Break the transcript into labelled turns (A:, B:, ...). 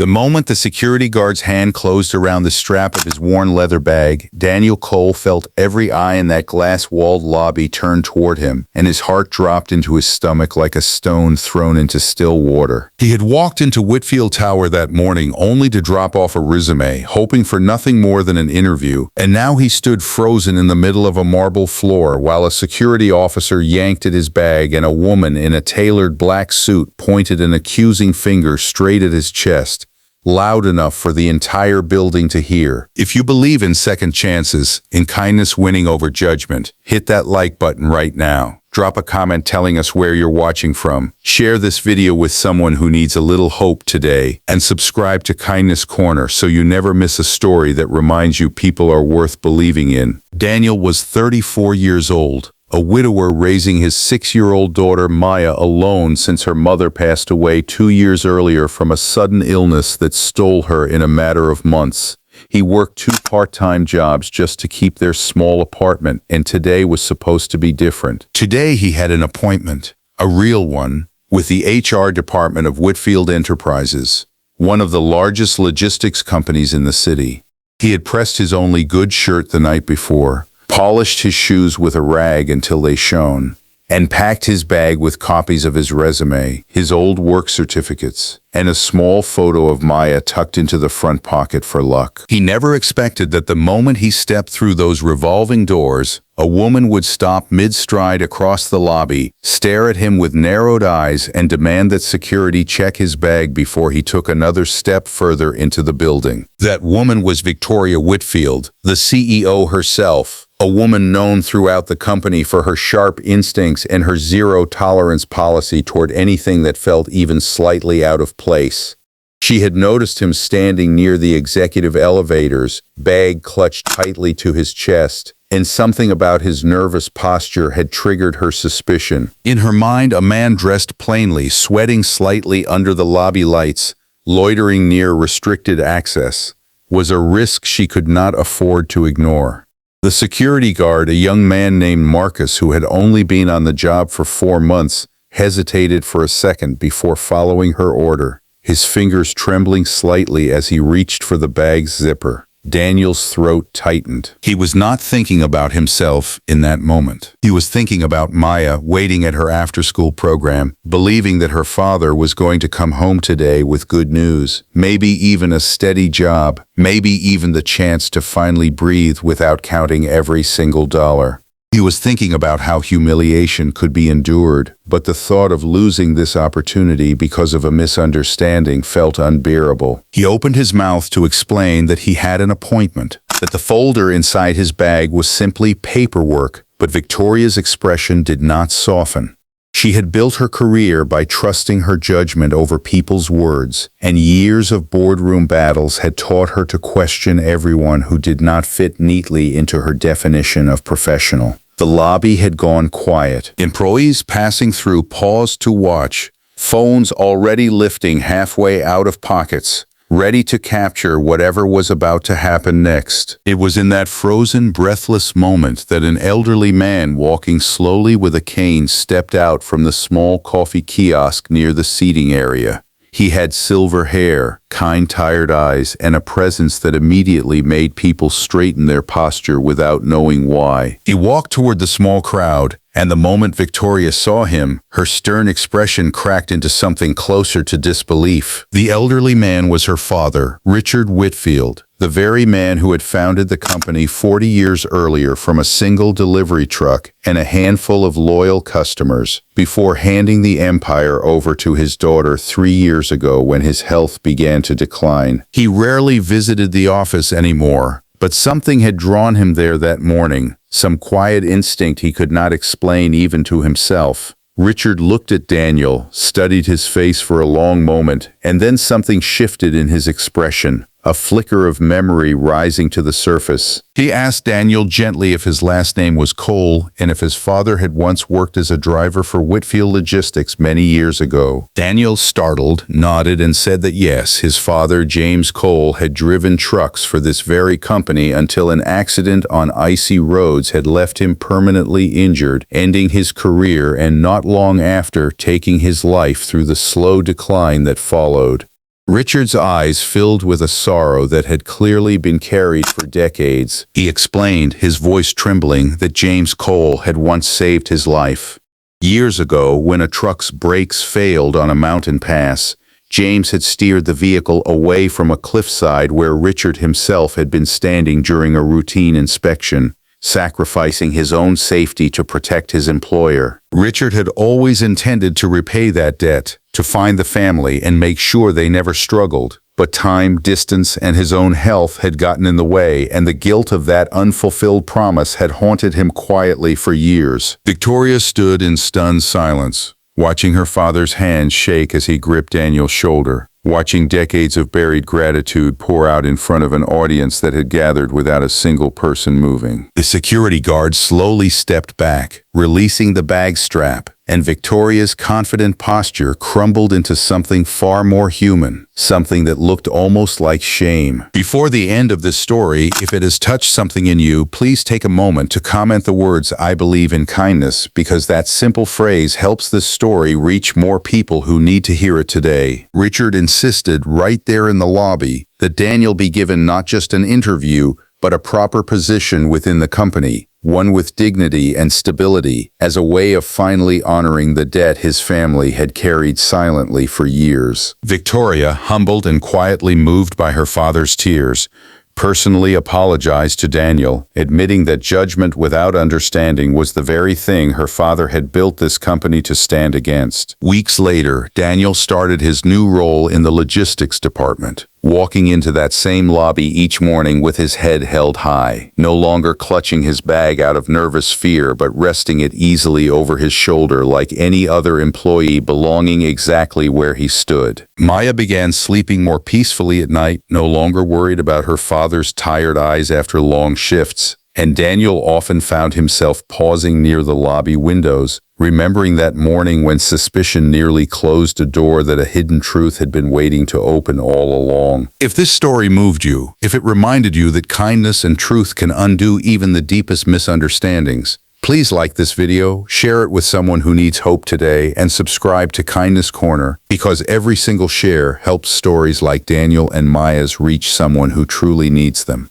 A: The moment the security guard's hand closed around the strap of his worn leather bag, Daniel Cole felt every eye in that glass-walled lobby turn toward him, and his heart dropped into his stomach like a stone thrown into still water. He had walked into Whitfield Tower that morning only to drop off a resume, hoping for nothing more than an interview, and now he stood frozen in the middle of a marble floor while a security officer yanked at his bag and a woman in a tailored black suit pointed an accusing finger straight at his chest, loud enough for the entire building to hear. If you believe in second chances, in kindness winning over judgment, hit that like button right now. Drop a comment telling us where you're watching from. Share this video with someone who needs a little hope today, and subscribe to Kindness Corner so you never miss a story that reminds you people are worth believing in. Daniel was 34 years old, a widower raising his 6-year-old daughter Maya alone since her mother passed away 2 years earlier from a sudden illness that stole her in a matter of months. He worked 2 part-time jobs just to keep their small apartment, and today was supposed to be different. Today he had an appointment, a real one, with the HR department of Whitfield Enterprises, one of the largest logistics companies in the city. He had pressed his only good shirt the night before, polished his shoes with a rag until they shone, and packed his bag with copies of his resume, his old work certificates, and a small photo of Maya tucked into the front pocket for luck. He never expected that the moment he stepped through those revolving doors, a woman would stop mid-stride across the lobby, stare at him with narrowed eyes, and demand that security check his bag before he took another step further into the building. That woman was Victoria Whitfield, the CEO herself, a woman known throughout the company for her sharp instincts and her zero-tolerance policy toward anything that felt even slightly out of place. She had noticed him standing near the executive elevators, bag clutched tightly to his chest, and something about his nervous posture had triggered her suspicion. In her mind, a man dressed plainly, sweating slightly under the lobby lights, loitering near restricted access, was a risk she could not afford to ignore. The security guard, a young man named Marcus who had only been on the job for 4 months, hesitated for a second before following her order, his fingers trembling slightly as he reached for the bag's zipper. Daniel's throat tightened. He was not thinking about himself in that moment. He was thinking about Maya waiting at her after-school program, believing that her father was going to come home today with good news, maybe even a steady job, maybe even the chance to finally breathe without counting every single dollar. He was thinking about how humiliation could be endured, but the thought of losing this opportunity because of a misunderstanding felt unbearable. He opened his mouth to explain that he had an appointment, that the folder inside his bag was simply paperwork, but Victoria's expression did not soften. She had built her career by trusting her judgment over people's words, and years of boardroom battles had taught her to question everyone who did not fit neatly into her definition of professional. The lobby had gone quiet. Employees passing through paused to watch, phones already lifting halfway out of pockets, ready to capture whatever was about to happen next. It was in that frozen, breathless moment that an elderly man walking slowly with a cane stepped out from the small coffee kiosk near the seating area. He had silver hair, kind, tired eyes, and a presence that immediately made people straighten their posture without knowing why. He walked toward the small crowd, and the moment Victoria saw him, her stern expression cracked into something closer to disbelief. The elderly man was her father, Richard Whitfield, the very man who had founded the company 40 years earlier from a single delivery truck and a handful of loyal customers, before handing the empire over to his daughter 3 years ago when his health began to decline. He rarely visited the office anymore, but something had drawn him there that morning, some quiet instinct he could not explain even to himself. Richard looked at Daniel, studied his face for a long moment, and then something shifted in his expression, a flicker of memory rising to the surface. He asked Daniel gently if his last name was Cole and if his father had once worked as a driver for Whitfield Logistics many years ago. Daniel, startled, nodded and said that yes, his father, James Cole, had driven trucks for this very company until an accident on icy roads had left him permanently injured, ending his career and not long after taking his life through the slow decline that followed. Richard's eyes filled with a sorrow that had clearly been carried for decades. He explained, his voice trembling, that James Cole had once saved his life. Years ago, when a truck's brakes failed on a mountain pass, James had steered the vehicle away from a cliffside where Richard himself had been standing during a routine inspection, sacrificing his own safety to protect his employer. Richard had always intended to repay that debt, to find the family and make sure they never struggled. But time, distance, and his own health had gotten in the way, and the guilt of that unfulfilled promise had haunted him quietly for years. Victoria stood in stunned silence, watching her father's hand shake as he gripped Daniel's shoulder, watching decades of buried gratitude pour out in front of an audience that had gathered without a single person moving. The security guard slowly stepped back, releasing the bag strap, and Victoria's confident posture crumbled into something far more human, something that looked almost like shame. Before the end of this story, if it has touched something in you, please take a moment to comment the words, "I believe in kindness," because that simple phrase helps this story reach more people who need to hear it today. Richard insisted right there in the lobby that Daniel be given not just an interview, but a proper position within the company, one with dignity and stability, as a way of finally honoring the debt his family had carried silently for years. Victoria, humbled and quietly moved by her father's tears, personally apologized to Daniel, admitting that judgment without understanding was the very thing her father had built this company to stand against. Weeks later, Daniel started his new role in the logistics department, walking into that same lobby each morning with his head held high, no longer clutching his bag out of nervous fear but resting it easily over his shoulder like any other employee, belonging exactly where he stood. Maya began sleeping more peacefully at night, no longer worried about her father's tired eyes after long shifts, and Daniel often found himself pausing near the lobby windows, remembering that morning when suspicion nearly closed a door that a hidden truth had been waiting to open all along. If this story moved you, if it reminded you that kindness and truth can undo even the deepest misunderstandings, please like this video, share it with someone who needs hope today, and subscribe to Kindness Corner, because every single share helps stories like Daniel and Maya's reach someone who truly needs them.